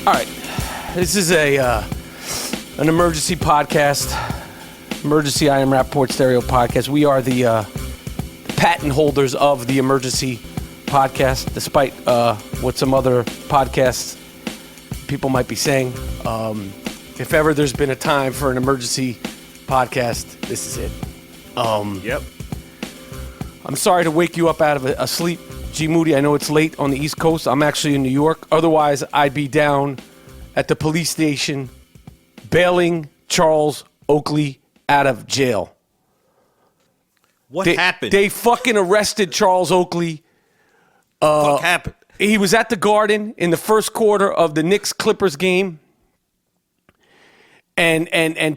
All right, this is an emergency podcast. Emergency I Am Rapaport Stereo podcast. We are the patent holders of the emergency podcast, despite what some other podcasts people might be saying. If ever there's been a time for an emergency podcast, this is it. Yep. I'm sorry to wake you up out of a sleep, G. Moody. I know it's late on the East Coast. I'm actually in New York. Otherwise, I'd be down at the police station bailing Charles Oakley out of jail. What happened? They fucking arrested Charles Oakley. What happened? He was at the Garden in the first quarter of the Knicks-Clippers game. And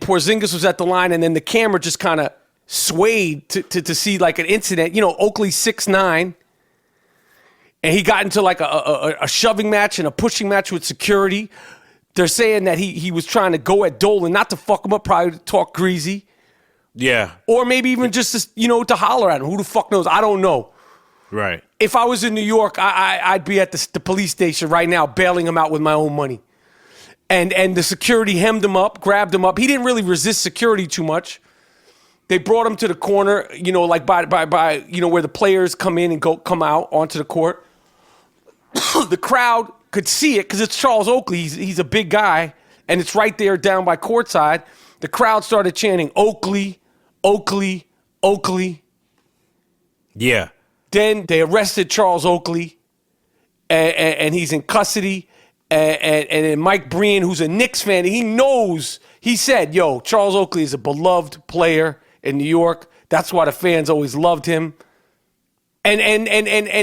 Porzingis was at the line, and then the camera just kind of swayed to see like an incident. You know, Oakley's 6'9", and he got into like a shoving match and a pushing match with security. They're saying that he was trying to go at Dolan, not to fuck him up, probably to talk greasy. Yeah. Or maybe even just to holler at him. Who the fuck knows? I don't know. Right. If I was in New York, I'd be at the police station right now bailing him out with my own money. And the security hemmed him up, grabbed him up. He didn't really resist security too much. They brought him to the corner, like by where the players come in and come out onto the court. The crowd could see it because it's Charles Oakley. He's a big guy, and it's right there down by courtside. The crowd started chanting, Oakley, Oakley, Oakley. Yeah. Then they arrested Charles Oakley, and he's in custody. And then Mike Breen, who's a Knicks fan, he said, yo, Charles Oakley is a beloved player in New York. That's why the fans always loved him. And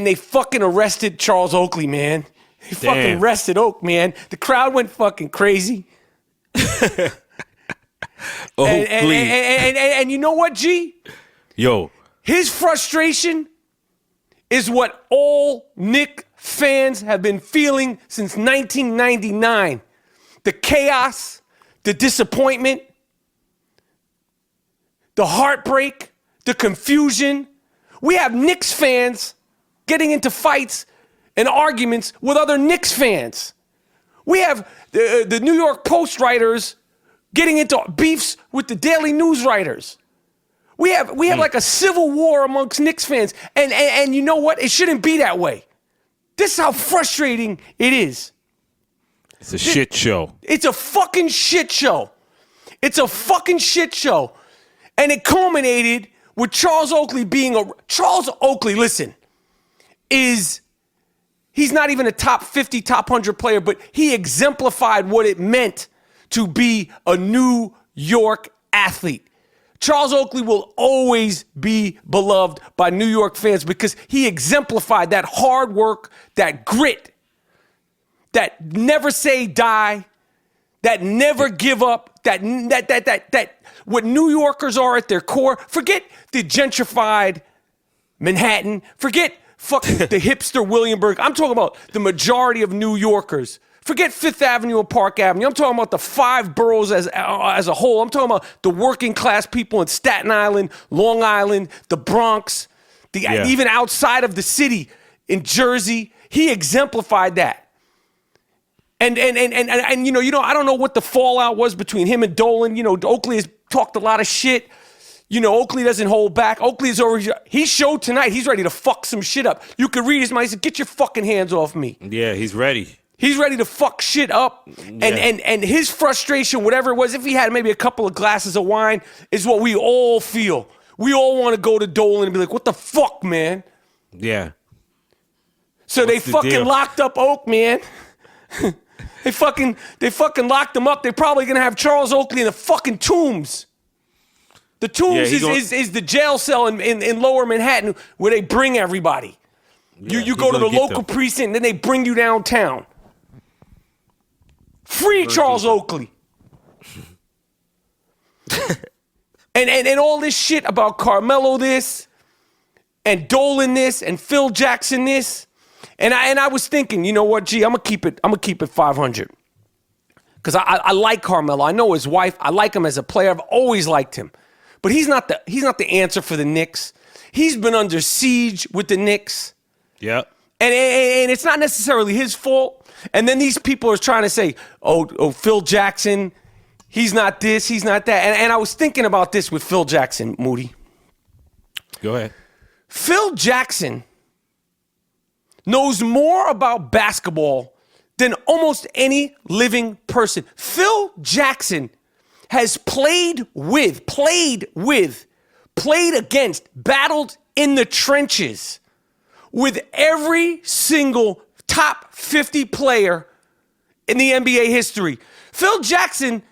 they fucking arrested Charles Oakley, man. They fucking arrested Oak, man. The crowd went fucking crazy. And you know what, G? Yo. His frustration is what all Knick fans have been feeling since 1999. The chaos, the disappointment, the heartbreak, the confusion. We have Knicks fans getting into fights and arguments with other Knicks fans. We have the New York Post writers getting into beefs with the Daily News writers. We have like a civil war amongst Knicks fans. And you know what? It shouldn't be that way. This is how frustrating it is. It's a shit show. It's a fucking shit show. It's a fucking shit show. And it culminated with Charles Oakley Charles Oakley, listen, he's not even a top 50, top 100 player, but he exemplified what it meant to be a New York athlete. Charles Oakley will always be beloved by New York fans because he exemplified that hard work, that grit, that never say die, that never give up, that what New Yorkers are at their core. Forget the gentrified Manhattan. Forget fucking the hipster Williamsburg. I'm talking about the majority of New Yorkers. Forget Fifth Avenue and Park Avenue. I'm talking about the five boroughs as a whole. I'm talking about the working class people in Staten Island, Long Island, the Bronx, even outside of the city in Jersey. He exemplified that. And I don't know what the fallout was between him and Dolan. Oakley has talked a lot of shit. Oakley doesn't hold back. He showed tonight he's ready to fuck some shit up. You could read his mind. He said, get your fucking hands off me. Yeah, he's ready. He's ready to fuck shit up. Yeah. And his frustration, whatever it was, if he had maybe a couple of glasses of wine, is what we all feel. We all want to go to Dolan and be like, what the fuck, man? Yeah. So they fucking locked up Oak, man. They fucking locked him up. They're probably going to have Charles Oakley in the fucking Tombs. The Tombs is the jail cell in Lower Manhattan where they bring everybody. Yeah, you go to the local precinct, and then they bring you downtown. Free Charles Oakley. and all this shit about Carmelo this, and Dolan this, and Phil Jackson this. And I was thinking, you know what, G, I'm gonna keep it 500. Because I like Carmelo. I know his wife. I like him as a player. I've always liked him. But he's not the answer for the Knicks. He's been under siege with the Knicks. Yeah. And it's not necessarily his fault. And then these people are trying to say, oh, Phil Jackson, he's not this, he's not that. And I was thinking about this with Phil Jackson, Moody. Go ahead. Phil Jackson knows more about basketball than almost any living person. Phil Jackson has played against, battled in the trenches with every single top 50 player in the NBA history. Phil Jackson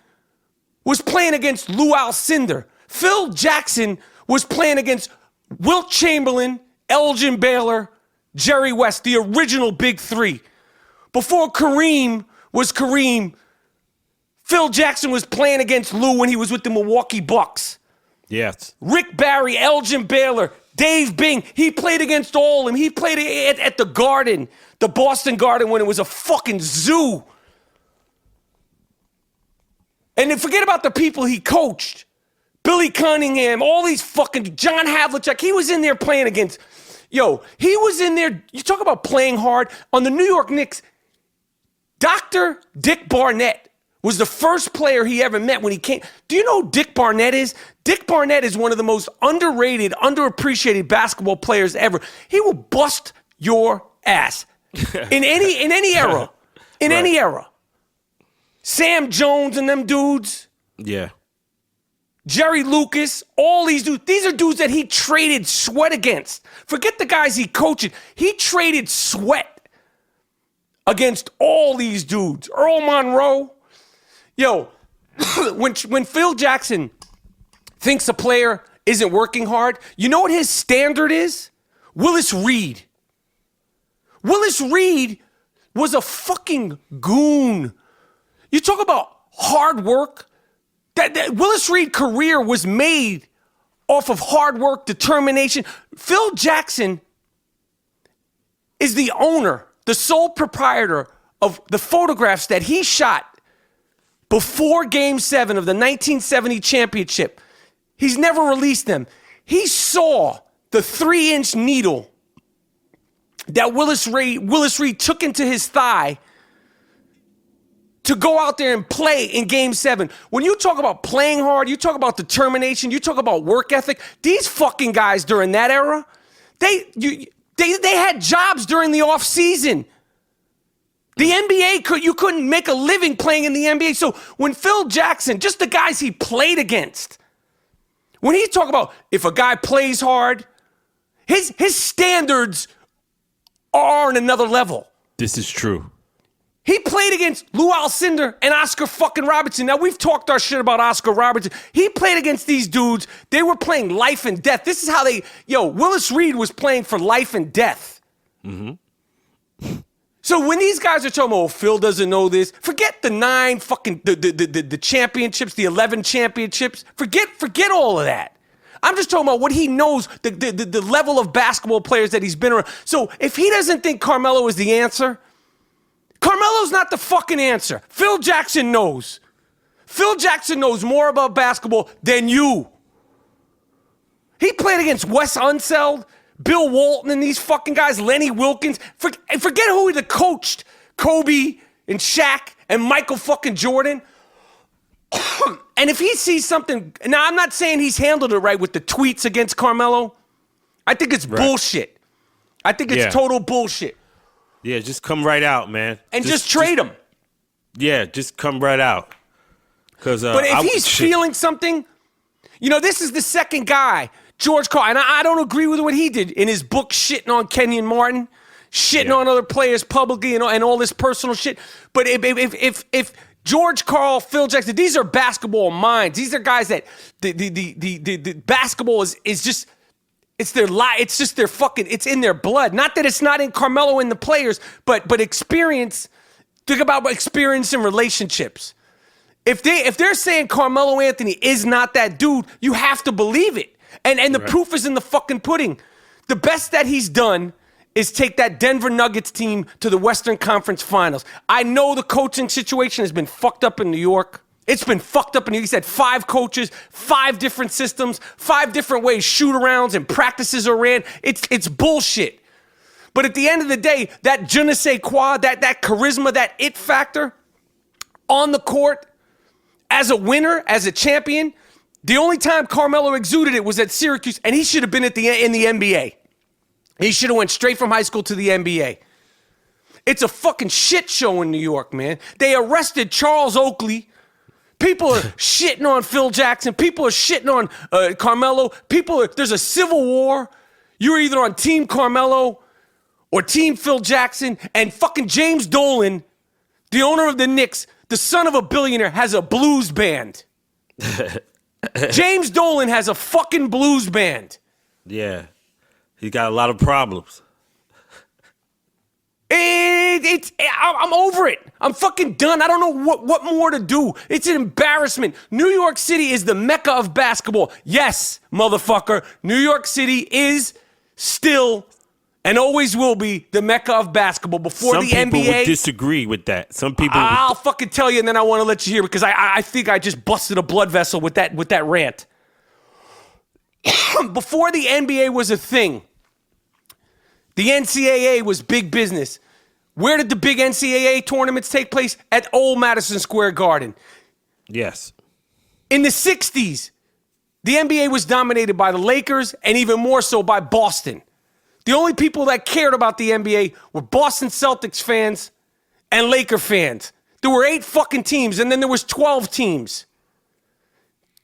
was playing against Lou Alcindor. Phil Jackson was playing against Wilt Chamberlain, Elgin Baylor, Jerry West, the original Big Three. Before Kareem was Kareem, Phil Jackson was playing against Lou when he was with the Milwaukee Bucks. Yes. Rick Barry, Elgin Baylor, Dave Bing. He played against all of them. He played at the Garden, the Boston Garden, when it was a fucking zoo. And then forget about the people he coached. Billy Cunningham, all these fucking John Havlicek. He was in there playing against. Yo, he was in there. You talk about playing hard. On the New York Knicks, Dr. Dick Barnett was the first player he ever met when he came. Do you know who Dick Barnett is? Dick Barnett is one of the most underrated, underappreciated basketball players ever. He will bust your ass in any era. In any era. Sam Jones and them dudes. Yeah. Jerry Lucas, all these dudes. These are dudes that he traded sweat against. Forget the guys he coached. He traded sweat against all these dudes. Earl Monroe. Yo, when Phil Jackson thinks a player isn't working hard, you know what his standard is? Willis Reed. Willis Reed was a fucking goon. You talk about hard work. That Willis Reed career was made off of hard work, determination. Phil Jackson is the owner, the sole proprietor of the photographs that he shot before Game 7 of the 1970 championship. He's never released them. He saw the 3-inch needle that Willis Reed took into his thigh to go out there and play in Game 7. When you talk about playing hard, you talk about determination, you talk about work ethic, these fucking guys during that era, they had jobs during the off season. The NBA, you couldn't make a living playing in the NBA. So when Phil Jackson, just the guys he played against, when he talk about if a guy plays hard, his standards are on another level. This is true. He played against Lou Alcindor and Oscar fucking Robertson. Now, we've talked our shit about Oscar Robertson. He played against these dudes. They were playing life and death. This is how Willis Reed was playing for life and death. Mm-hmm. So when these guys are talking about, oh, Phil doesn't know this, forget the 9 fucking, the championships, the 11 championships. Forget all of that. I'm just talking about what he knows, the level of basketball players that he's been around. So if he doesn't think Carmelo is the answer, Carmelo's not the fucking answer. Phil Jackson knows. Phil Jackson knows more about basketball than you. He played against Wes Unseld, Bill Walton, and these fucking guys, Lenny Wilkins. Forget who he coached, Kobe and Shaq and Michael fucking Jordan. And if he sees something, now I'm not saying he's handled it right with the tweets against Carmelo. I think it's bullshit. I think it's total bullshit. Yeah, just come right out, man. And just trade him. Yeah, just come right out. But if he's feeling something, this is the second guy, George Karl, and I don't agree with what he did in his book shitting on Kenyon Martin, shitting on other players publicly and all this personal shit. But if George Karl, Phil Jackson, these are basketball minds. These are guys that the basketball is just... It's their it's just their fucking, it's in their blood. Not that it's not in Carmelo and the players, but experience, think about experience in relationships. If they're saying Carmelo Anthony is not that dude, you have to believe it. And the proof is in the fucking pudding. The best that he's done is take that Denver Nuggets team to the Western Conference Finals. I know the coaching situation has been fucked up in New York. It's been fucked up, and he said 5 coaches, 5 different systems, 5 different ways shoot-arounds and practices are ran. It's bullshit. But at the end of the day, that je ne sais quoi, that charisma, that it factor on the court as a winner, as a champion, the only time Carmelo exuded it was at Syracuse, and he should have been in the NBA. He should have went straight from high school to the NBA. It's a fucking shit show in New York, man. They arrested Charles Oakley. People are shitting on Phil Jackson. People are shitting on Carmelo. There's a civil war. You're either on Team Carmelo or Team Phil Jackson. And fucking James Dolan, the owner of the Knicks, the son of a billionaire, has a blues band. James Dolan has a fucking blues band. Yeah. He got a lot of problems. I'm over it. I'm fucking done. I don't know what more to do. It's an embarrassment. New York City is the mecca of basketball. Yes, motherfucker. New York City is still and always will be the mecca of basketball. Before the NBA. Some people would disagree with that. Some people. I'll fucking tell you, and then I want to let you hear because I think I just busted a blood vessel with that rant. Before the NBA was a thing, the NCAA was big business. Where did the big NCAA tournaments take place? At old Madison Square Garden. Yes. In the 60s, the NBA was dominated by the Lakers and even more so by Boston. The only people that cared about the NBA were Boston Celtics fans and Laker fans. There were 8 fucking teams, and then there was 12 teams.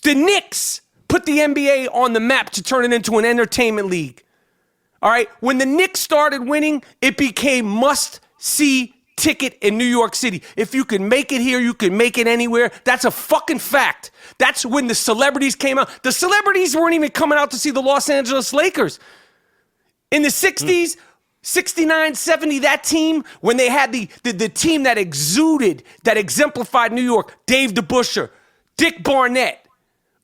The Knicks put the NBA on the map to turn it into an entertainment league. All right? When the Knicks started winning, it became must-see ticket in New York City. If you can make it here, you can make it anywhere. That's a fucking fact. That's when the celebrities came out. The celebrities weren't even coming out to see the Los Angeles Lakers. In the 60s, 69, 70, that team, when they had the team that exuded, that exemplified New York, Dave DeBusschere, Dick Barnett,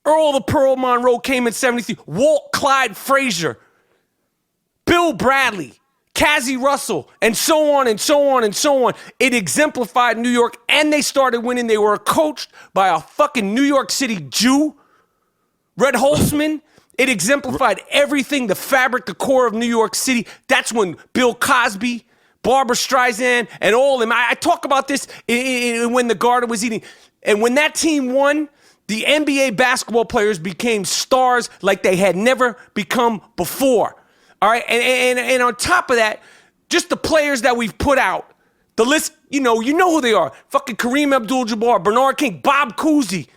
Earl the Pearl Monroe came in 73, Walt Clyde Frazier, Bill Bradley, Cazzie Russell, and so on and so on and so on. It exemplified New York, and they started winning. They were coached by a fucking New York City Jew, Red Holtzman. It exemplified everything, the fabric, the core of New York City. That's when Bill Cosby, Barbra Streisand, and all of them. I talk about this when the Garden was eating. And when that team won, the NBA basketball players became stars like they had never become before. All right, and on top of that, just the players that we've put out, the list, you know who they are. Fucking Kareem Abdul-Jabbar, Bernard King, Bob Cousy,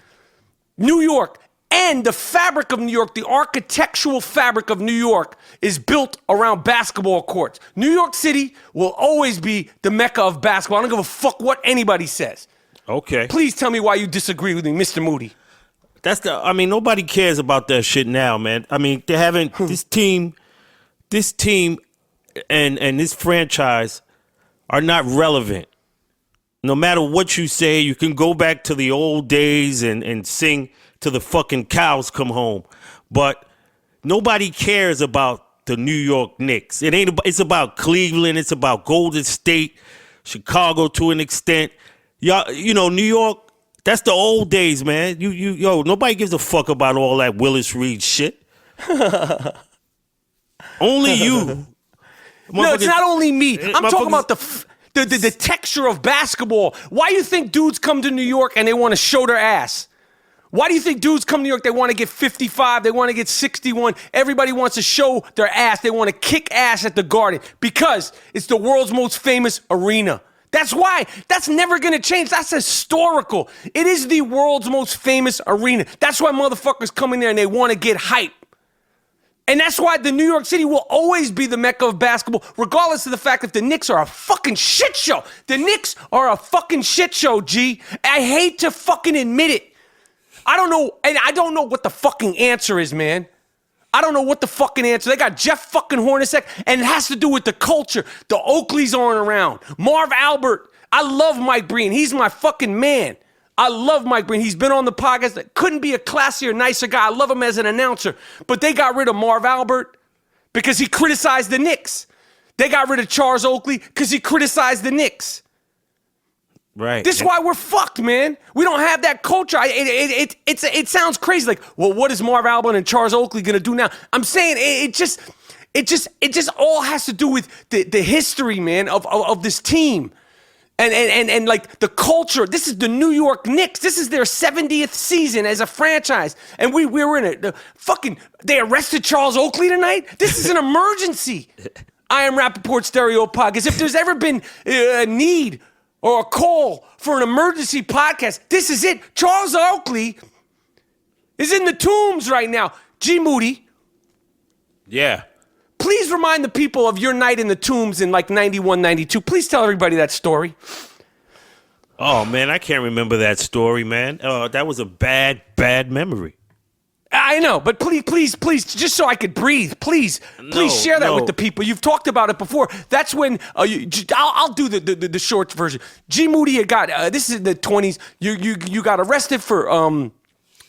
New York, and the fabric of New York, the architectural fabric of New York is built around basketball courts. New York City will always be the mecca of basketball. I don't give a fuck what anybody says. Okay. Please tell me why you disagree with me, Mr. Moody. Nobody cares about that shit now, man. I mean, they haven't, this team and this franchise are not relevant. No matter what you say, you can go back to the old days and sing till the fucking cows come home. But nobody cares about the New York Knicks. It's about Cleveland. It's about Golden State, Chicago to an extent. Y'all, New York, that's the old days, man. Nobody gives a fuck about all that Willis Reed shit. Only you. No, it's not only me. I'm talking about the texture of basketball. Why do you think dudes come to New York and they want to show their ass? Why do you think dudes come to New York, they want to get 55, they want to get 61, everybody wants to show their ass, they want to kick ass at the Garden because it's the world's most famous arena. That's why. That's never going to change. That's historical. It is the world's most famous arena. That's why motherfuckers come in there and they want to get hype. And that's why the New York City will always be the mecca of basketball, regardless of the fact that the Knicks are a fucking shit show. The Knicks are a fucking shit show, G. I hate to fucking admit it. I don't know what the fucking answer is, man. I don't know what the fucking answer. They got Jeff fucking Hornacek, and it has to do with the culture. The Oakleys aren't around. Marv Albert. I love Mike Breen. He's my fucking man. I love Mike Breen. He's been on the podcast. Couldn't be a classier, nicer guy. I love him as an announcer. But they got rid of Marv Albert because he criticized the Knicks. They got rid of Charles Oakley because he criticized the Knicks. Right. This is why we're fucked, man. We don't have that culture. It sounds crazy. Like, well, what is Marv Albert and Charles Oakley going to do now? I'm saying it just all has to do with the history, man, of this team. And like the culture. This is the New York Knicks. This is their 70th season as a franchise. And we were in it. They arrested Charles Oakley tonight? This is an emergency. I am Rapaport Stereo Podcast. If there's ever been a need or a call for an emergency podcast, this is it. Charles Oakley is in the tombs right now. G. Moody. Yeah. Please remind the people of your night in the tombs in like 91, 92. Please tell everybody that story. Oh, man, I can't remember that story, man. That was a bad memory. I know, but please, just so I could breathe, please share that with the people. You've talked about it before. That's when I'll do the short version. G. Moody got this is in the 20s. You got arrested for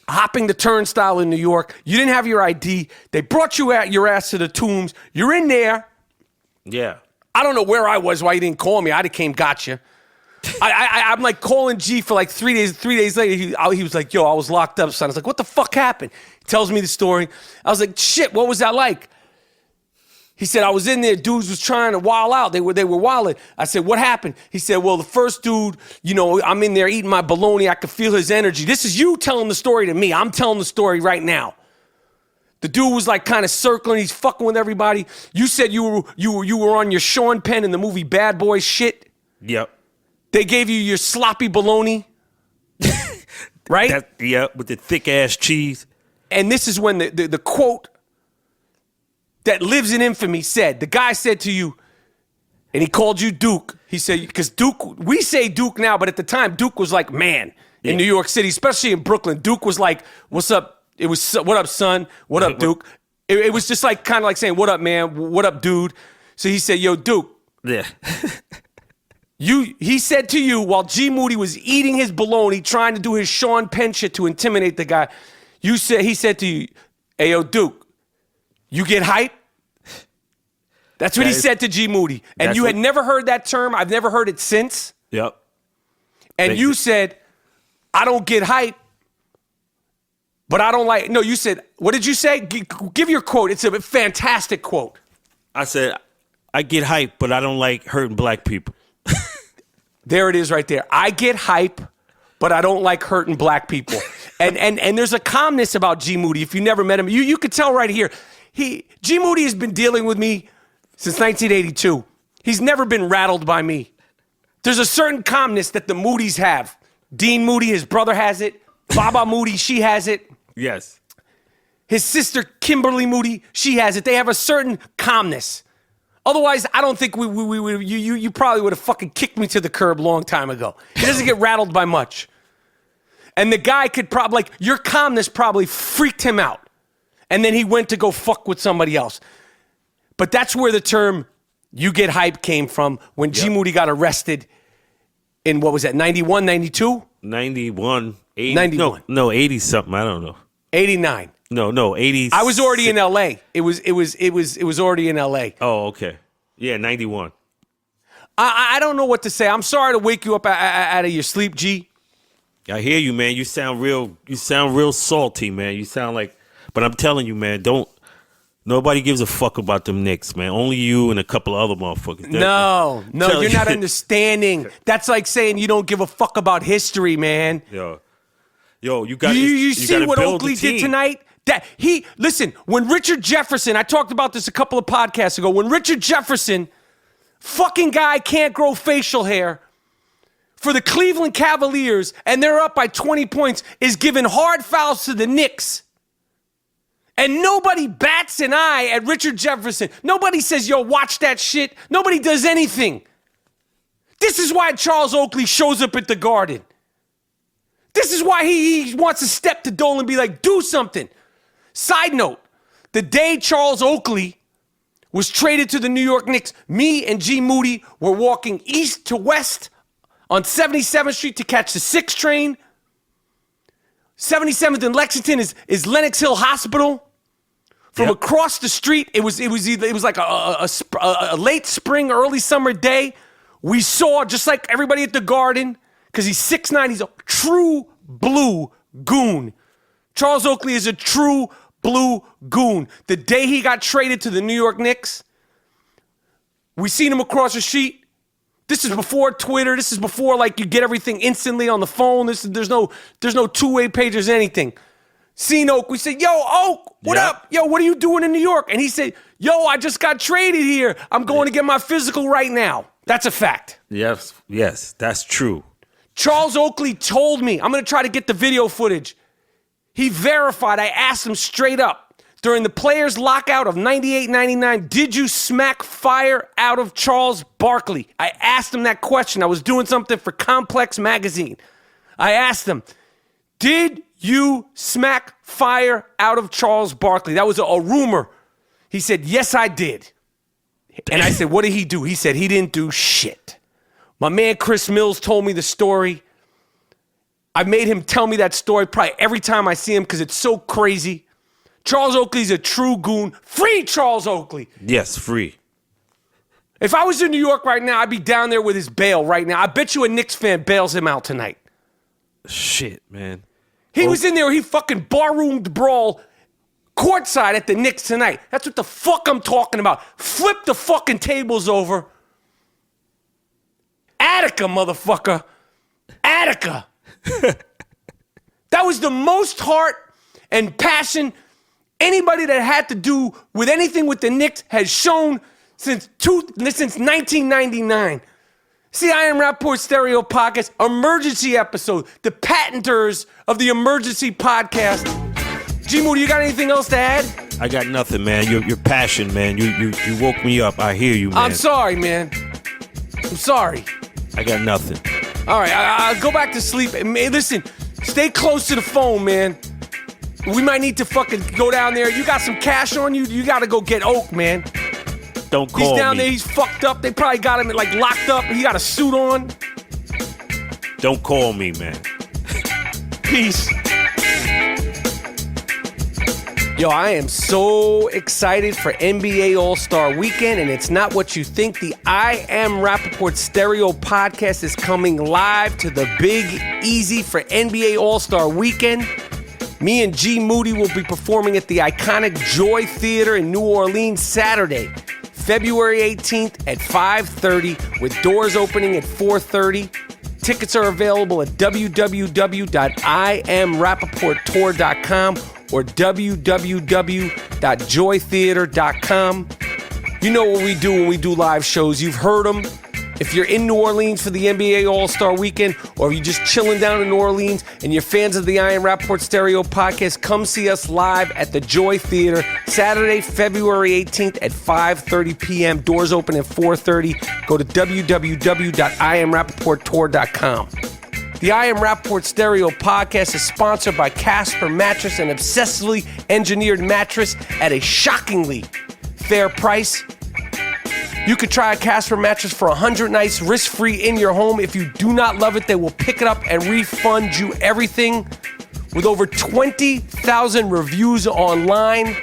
hopping the turnstile in New York. You didn't have your ID. They brought your ass to the tombs. You're in there. Yeah. I don't know where I was, why you didn't call me. I'd have came got you. I'm like calling G for like 3 days. 3 days later, he was like, yo, I was locked up, son. I was like, what the fuck happened? He tells me the story. I was like, shit, what was that like? He said, I was in there. Dudes was trying to wild out. They were wilding. I said, what happened? He said, well, the first dude, I'm in there eating my bologna. I could feel his energy. This is you telling the story to me. I'm telling the story right now. The dude was like kind of circling. He's fucking with everybody. You said you were on your Sean Penn in the movie Bad Boys shit. Yep. They gave you your sloppy bologna. Right? With the thick ass cheese. And this is when the quote that lives in infamy said, the guy said to you, and he called you Duke. He said, because Duke, we say Duke now, but at the time, Duke was like man in New York City, especially in Brooklyn. Duke was like, what's up? It was, what up, son? What up, Duke? It was just like kind of like saying, what up, man? What up, dude? So he said, yo, Duke. Yeah. He said to you while G. Moody was eating his bologna, trying to do his Sean Penn shit to intimidate the guy, he said to you, hey, yo, Duke, you get hype? That's what he said to G. Moody. And you had never heard that term. I've never heard it since. Yep. And you said, I don't get hype, but I don't like... No, you said, what did you say? Give your quote. It's a fantastic quote. I said, I get hype, but I don't like hurting black people. There it is right there. I get hype, but I don't like hurting black people. And there's a calmness about G. Moody. If you never met him, you could tell right here. G. Moody has been dealing with me since 1982. He's never been rattled by me. There's a certain calmness that the Moodys have. Dean Moody, his brother, has it. Baba Moody, she has it. Yes. His sister, Kimberly Moody, she has it. They have a certain calmness. Otherwise, I don't think you probably would have fucking kicked me to the curb a long time ago. He doesn't get rattled by much. And the guy could probably, like, your calmness probably freaked him out. And then he went to go fuck with somebody else. But that's where the term you get hype came from when G. Moody got arrested in, what was that, 91, 92? 91, 80. 91. No, 80 something, I don't know. 89. No, 80. I was already in LA. It was already in LA. Oh, okay. Yeah, 91. I don't know what to say. I'm sorry to wake you up out of your sleep, G. I hear you, man. You sound real salty, man. You sound like, but I'm telling you, man, nobody gives a fuck about them Knicks, man. Only you and a couple of other motherfuckers. No, you're not understanding. That's like saying you don't give a fuck about history, man. Yo, you got you see what Oakley did tonight? Listen, when Richard Jefferson, I talked about this a couple of podcasts ago, when Richard Jefferson, fucking guy can't grow facial hair for the Cleveland Cavaliers and they're up by 20 points, is giving hard fouls to the Knicks. And nobody bats an eye at Richard Jefferson. Nobody says, yo, watch that shit. Nobody does anything. This is why Charles Oakley shows up at the Garden. This is why he wants to step to Dole and be like, do something. Side note, the day Charles Oakley was traded to the New York Knicks, me and G. Moody were walking east to west on 77th Street to catch the 6 train. 77th in Lexington is Lenox Hill Hospital. From across the street, it was like a late spring, early summer day. We saw, just like everybody at the Garden, because he's 6'9", he's a true blue goon. Charles Oakley is a true blue goon. The day he got traded to the New York Knicks, we seen him across the street. This is before Twitter. This is before like you get everything instantly on the phone. There's no two-way pages, anything. Seen Oak. We said, yo, Oak, what up? Yo, what are you doing in New York? And he said, yo, I just got traded here. I'm going to get my physical right now. That's a fact. Yes, that's true. Charles Oakley told me, I'm going to try to get the video footage. He verified. I asked him straight up. During the players' lockout of 98-99, did you smack fire out of Charles Barkley? I asked him that question. I was doing something for Complex Magazine. I asked him, did you smack fire out of Charles Barkley? That was a rumor. He said, yes, I did. And I said, what did he do? He said he didn't do shit. My man Chris Mills told me the story. I made him tell me that story probably every time I see him because it's so crazy. Charles Oakley's a true goon. Free Charles Oakley. Yes, free. If I was in New York right now, I'd be down there with his bail right now. I bet you a Knicks fan bails him out tonight. Shit, man. He was in there, he fucking barroomed brawl courtside at the Knicks tonight. That's what the fuck I'm talking about. Flip the fucking tables over. Attica, motherfucker. Attica. That was the most heart and passion anybody that had to do with anything with the Knicks has shown since 1999. See, I Am Rapaport Stereo Podcast, emergency episode, the patenters of the emergency podcast. G Moody, you got anything else to add? I got nothing, man. Your passion, man. You woke me up. I hear you, man. I'm sorry, man. I'm sorry. I got nothing. All right, I'll go back to sleep. Hey, listen, stay close to the phone, man. We might need to fucking go down there. You got some cash on you? You got to go get Oak, man. Don't call me. He's down there. He's fucked up. They probably got him like locked up. He got a suit on. Don't call me, man. Peace. Yo, I am so excited for NBA All-Star Weekend, and it's not what you think. The I Am Rapaport Stereo Podcast is coming live to the Big Easy for NBA All-Star Weekend. Me and G Moody will be performing at the iconic Joy Theater in New Orleans Saturday, February 18th at 5:30, with doors opening at 4:30. Tickets are available at www.imrapaporttour.com or www.joytheater.com. You know what we do when we do live shows. You've heard them. If you're in New Orleans for the NBA All-Star Weekend, or you're just chilling down in New Orleans and you're fans of the I Am Rapaport Stereo Podcast, come see us live at the Joy Theater, Saturday, February 18th at 5:30 p.m. Doors open at 4:30. Go to www.imrapaporttour.com. The I Am Rapaport Stereo Podcast is sponsored by Casper Mattress, an obsessively engineered mattress at a shockingly fair price. You could try a Casper mattress for 100 nights risk-free in your home. If you do not love it, they will pick it up and refund you everything. With over 20,000 reviews online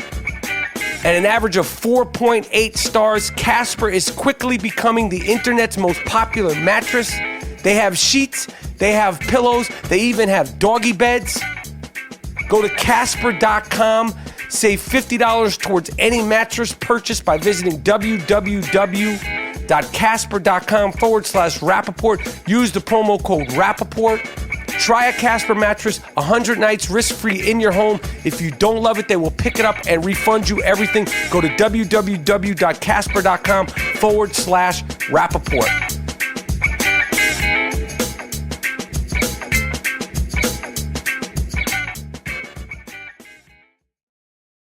and an average of 4.8 stars, Casper is quickly becoming the internet's most popular mattress. They have sheets, they have pillows, they even have doggy beds. Go to Casper.com. Save $50 towards any mattress purchased by visiting www.casper.com/Rapaport. Use the promo code Rapaport. Try a Casper mattress 100 nights risk-free in your home. If you don't love it, they will pick it up and refund you everything. Go to www.casper.com/Rapaport.